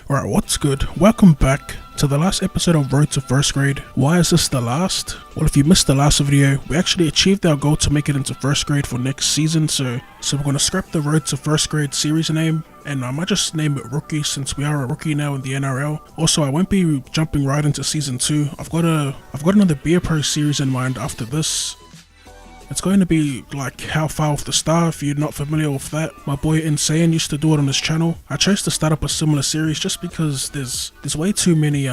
Alright, what's good? Welcome back to the last episode of Road to First Grade. Why is this the last? Well, if you missed the last video, we actually achieved our goal to make it into first grade for next season, so we're going to scrap the Road to First Grade series name, and I might just name it Rookie since we are a rookie now in the NRL. Also, I won't be jumping right into season 2. I've got another Beer Pro series in mind after this. It's going to be like How Far Off the Star. If you're not familiar with that, my boy Insane used to do it on his channel. I chose to start up a similar series just because there's way too many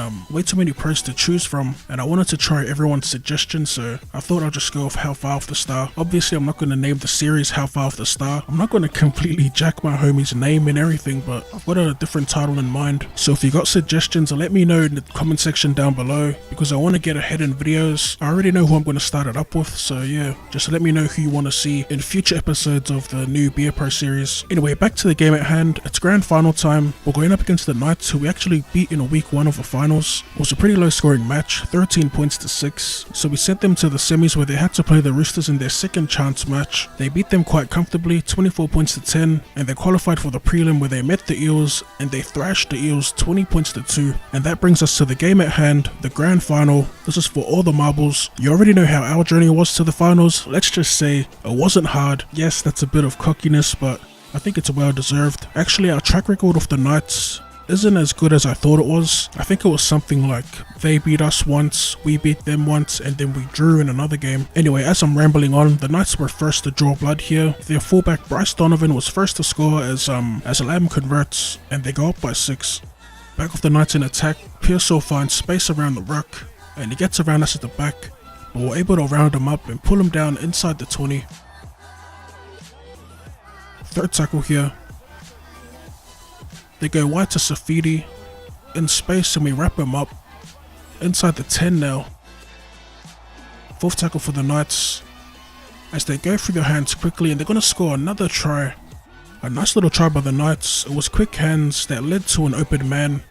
pros to choose from, and I wanted to try everyone's suggestions, so I thought I'll just go with How Far Off the Star. Obviously, I'm not going to name the series How Far Off the Star. I'm not going to completely jack my homie's name and everything, but I've got a different title in mind. So if you got suggestions, let me know in the comment section down below, because I want to get ahead in videos. I already know who I'm going to start it up with, so yeah, just let me know who you want to see in future episodes of the new Beer Pro series. Anyway, back to the game at hand. It's grand final time. We're going up against the Knights, who we actually beat in week 1 of the finals. It was a pretty low scoring match, 13 points to 6. So we sent them to the semis where they had to play the Roosters in their second chance match. They beat them quite comfortably, 24 points to 10, and they qualified for the prelim where they met the Eels and they thrashed the Eels 20 points to 2. And that brings us to the game at hand, the grand final. This is for all the marbles. You already know how our journey was to the finals. Let's just say it wasn't hard. Yes, that's a bit of cockiness, but I think it's well deserved. Actually, our track record of the Knights isn't as good as I thought it was. I think it was something like they beat us once, we beat them once, and then we drew in another game. Anyway, as I'm rambling on, the Knights were first to draw blood here. Their fullback Bryce Donovan was first to score as Lamb converts, and they go up by 6. Back of the Knights in attack, Pearsall finds space around the ruck, and he gets around us at the back, but we're able to round him up and pull him down inside the 20. Third tackle here. They go wide to Safidi, in space, and we wrap him up inside the 10 now. Fourth tackle for the Knights, as they go through their hands quickly, and they're going to score another try. A nice little try by the Knights. It was quick hands that led to an open man,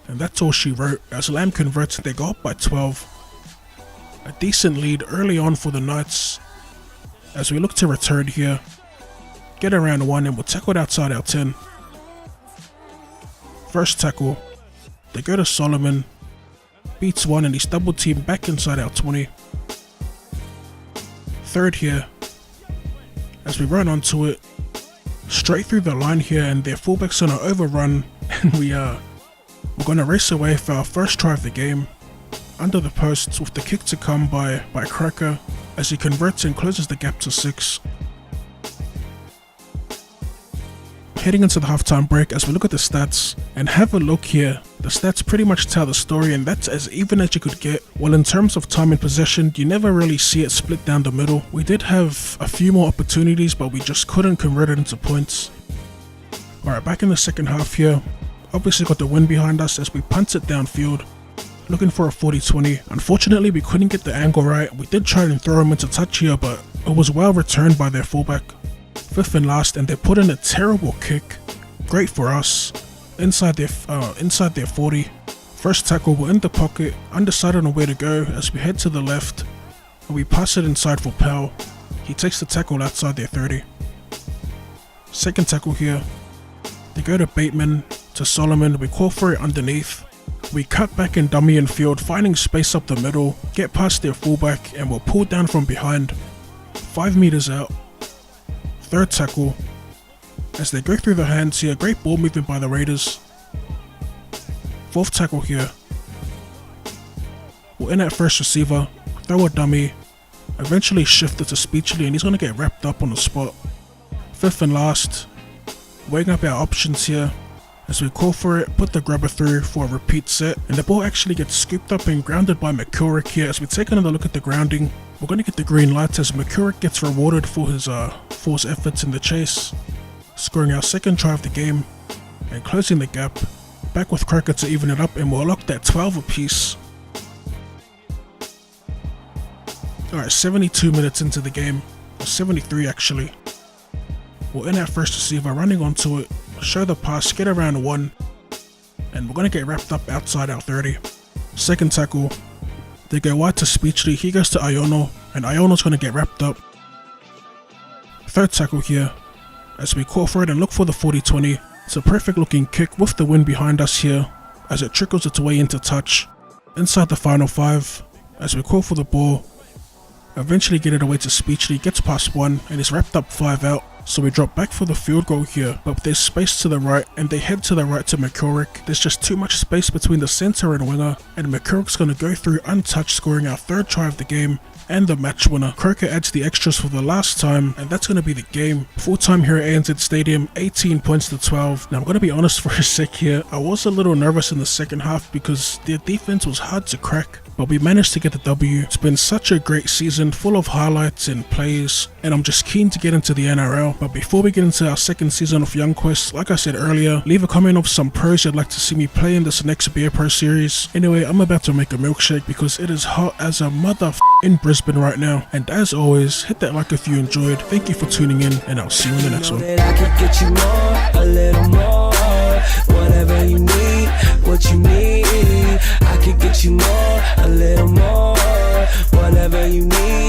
and that's all she wrote. As Lamb converts, they go up by 12. A decent lead early on for the Knights, as we look to return here, get around 1, and we're tackled outside our 10. First tackle, they go to Solomon, beats 1, and he's double teamed back inside our 20. Third here, as we run onto it, straight through the line here, and their fullback's on an overrun, and we're going to race away for our first try of the game. Under the posts with the kick to come by Cracker, as he converts and closes the gap to 6. Heading into the halftime break, as we look at the stats and have a look here, the stats pretty much tell the story, and that's as even as you could get. Well, in terms of time in possession, you never really see it split down the middle. We did have a few more opportunities, but we just couldn't convert it into points. Alright, back in the second half here, obviously got the wind behind us as we punt it downfield, looking for a 40-20. Unfortunately, we couldn't get the angle right. We did try and throw him into touch here, but it was well returned by their fullback. Fifth and last, and they put in a terrible kick. Great for us. Inside their 40. First tackle, we're in the pocket, undecided on where to go as we head to the left, and we pass it inside for Powell. He takes the tackle outside their 30. Second tackle here. They go to Bateman, to Solomon, we call for it underneath. We cut back in dummy in field, finding space up the middle, get past their fullback, and we're pulled down from behind, 5 meters out. Third tackle, as they go through the hands here, great ball movement by the Raiders. Fourth tackle here. We're in at first receiver, throw a dummy, eventually shift it to Speechley, and he's going to get wrapped up on the spot. Fifth and last, weighing up our options here, as we call for it, put the grubber through for a repeat set, and the ball actually gets scooped up and grounded by McCurrick here. As we take another look at the grounding, we're going to get the green light as McCurrick gets rewarded for his efforts in the chase, scoring our second try of the game and closing the gap. Back with Cracker to even it up, and we're locked at 12 apiece. Alright, 72 minutes into the game, or 73 actually. We're in at first receiver, running onto it, show the pass, get around 1, and we're going to get wrapped up outside our 30. Second tackle, they go wide to Speechley, he goes to Iono, and Iono's going to get wrapped up. Third tackle here, as we call for it and look for the 40-20, It's a perfect looking kick with the wind behind us here as it trickles its way into touch. Inside the final 5 as we call for the ball. Eventually get it away to Speechley, gets past 1 and is wrapped up 5 out. So we drop back for the field goal here, but there's space to the right and they head to the right to McCorrick. There's just too much space between the centre and winger, and McCorrick's going to go through untouched, scoring our 3rd try of the game and the match winner. Croker adds the extras for the last time, and that's going to be the game. Full time here at ANZ Stadium, 18 points to 12. Now I'm going to be honest for a sec here, I was a little nervous in the second half because their defense was hard to crack, but we managed to get the W. It's been such a great season, full of highlights and plays, and I'm just keen to get into the NRL. But before we get into our 2nd season of Young Quest, like I said earlier, leave a comment of some pros you'd like to see me play in this next Beer Pro series. Anyway, I'm about to make a milkshake because it is hot as a in Brisbane right now. And as always, hit that like if you enjoyed. Thank you for tuning in, and I'll see you in the next one. I could get you more, a little more, whatever you need, what you need. I could get you more, a little more, whatever you need.